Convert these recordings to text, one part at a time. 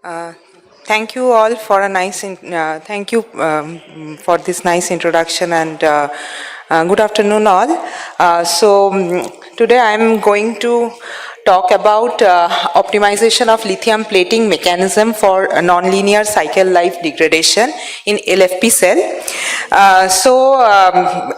Uh, Thank you all for a thank you for this nice introduction and good afternoon all. Today I am going to talk about optimization of lithium plating mechanism for nonlinear cycle life degradation in LFP cell.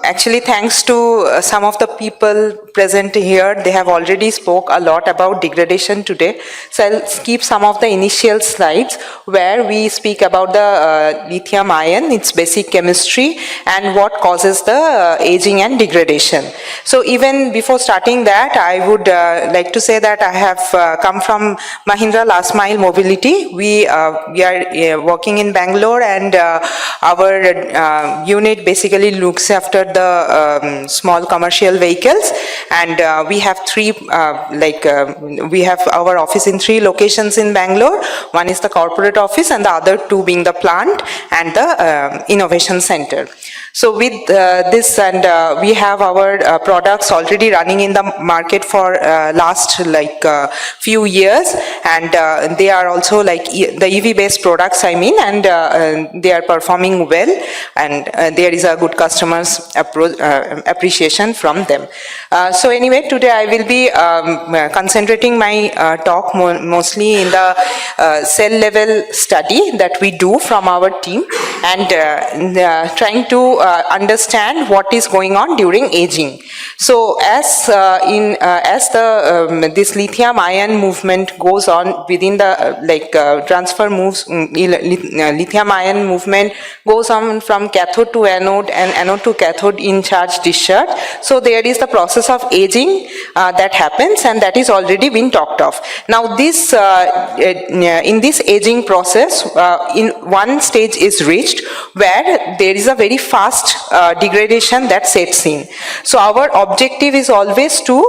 Actually, thanks to some of the people present here, they have already spoke a lot about degradation today. So I'll skip some of the initial slides where we speak about the lithium ion, its basic chemistry, and what causes the aging and degradation. So even before starting that, I would like to say that I have come from Mahindra Last Mile Mobility. We are working in Bangalore, and our unit basically looks after the small commercial vehicles, and we have we have our office in 3 locations in Bangalore. One is the corporate office, and the other 2 being the plant and the innovation center. So with this, and we have our products already running in the market for last few years, and they are also the EV based products, I mean, and they are performing well, and there is a good customers appreciation from them. So anyway, today I will be concentrating my talk mostly in the cell level study that we do from our team, and trying to understand what is going on during aging. So as this lithium ion movement goes on within the transfer moves, lithium ion movement goes on from cathode to anode and anode to cathode in charge discharge. So there is the process of aging that happens, and that is already been talked of. Now this in this aging process, in one stage is reached where there is a very fast degradation that sets in. So our objective is always to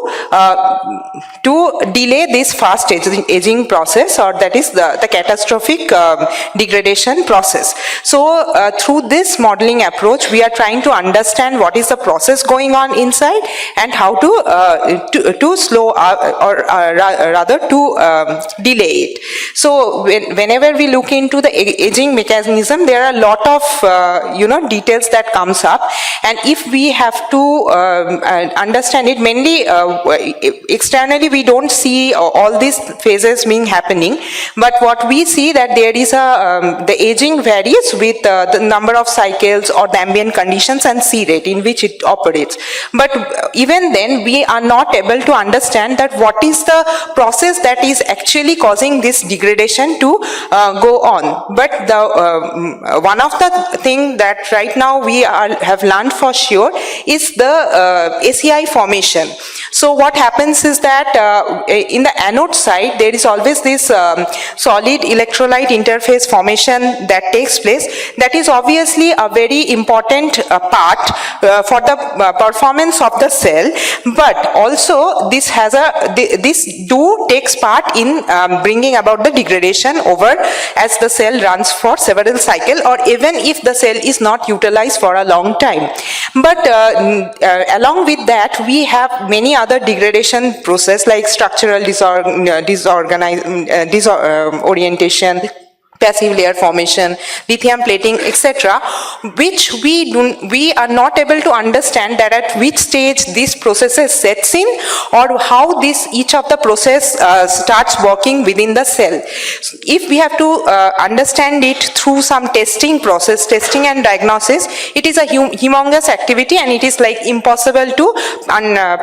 delay this fast aging process, or that is the catastrophic degradation process. So through this modeling approach, we are trying to understand what is the process going on inside and how to slow or rather to delay it. So whenever we look into the aging mechanism, there are a lot of details that comes up, and if we have to understand it, mainly externally we don't see all these phases being happening, but what we see that there is the aging varies with the number of cycles or the ambient conditions and C rate in which it operates. But even then we are not able to understand that what is the process that is actually causing this degradation to go on. But the one of the thing that right now we have learned for sure is the ACI formation. So what happens is that in the anode side there is always this solid electrolyte interface formation that takes place. That is obviously a very important part for the performance of the cell, but also this has this takes part in bringing about the degradation over as the cell runs for several cycles, or even if the cell is not utilized for a long time. But along with that, we have many other degradation process like structural disorientation, passive layer formation, lithium plating, etc., which we are not able to understand that at which stage this processes sets in, or how each of the process starts working within the cell. If we have to understand it through some testing and diagnosis, it is a humongous activity, and it is impossible to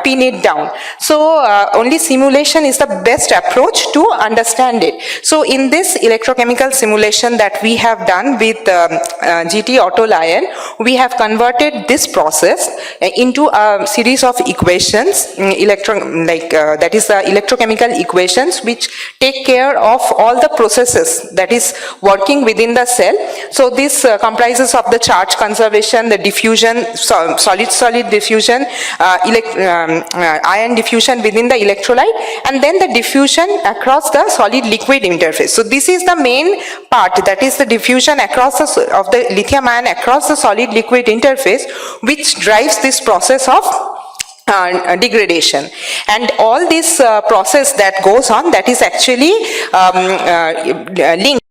pin it down. So only simulation is the best approach to understand it. So in this electrochemical simulation that we have done with GT Auto Lion, we have converted this process into a series of equations, that is the electrochemical equations which take care of all the processes that is working within the cell. So this comprises of the charge conservation, the diffusion, solid diffusion, ion diffusion within the electrolyte, and then the diffusion across the solid liquid interface. So this is the main part, that is the diffusion across of the lithium ion across the solid liquid interface, which drives this process of degradation. And all this process that goes on, that is actually linked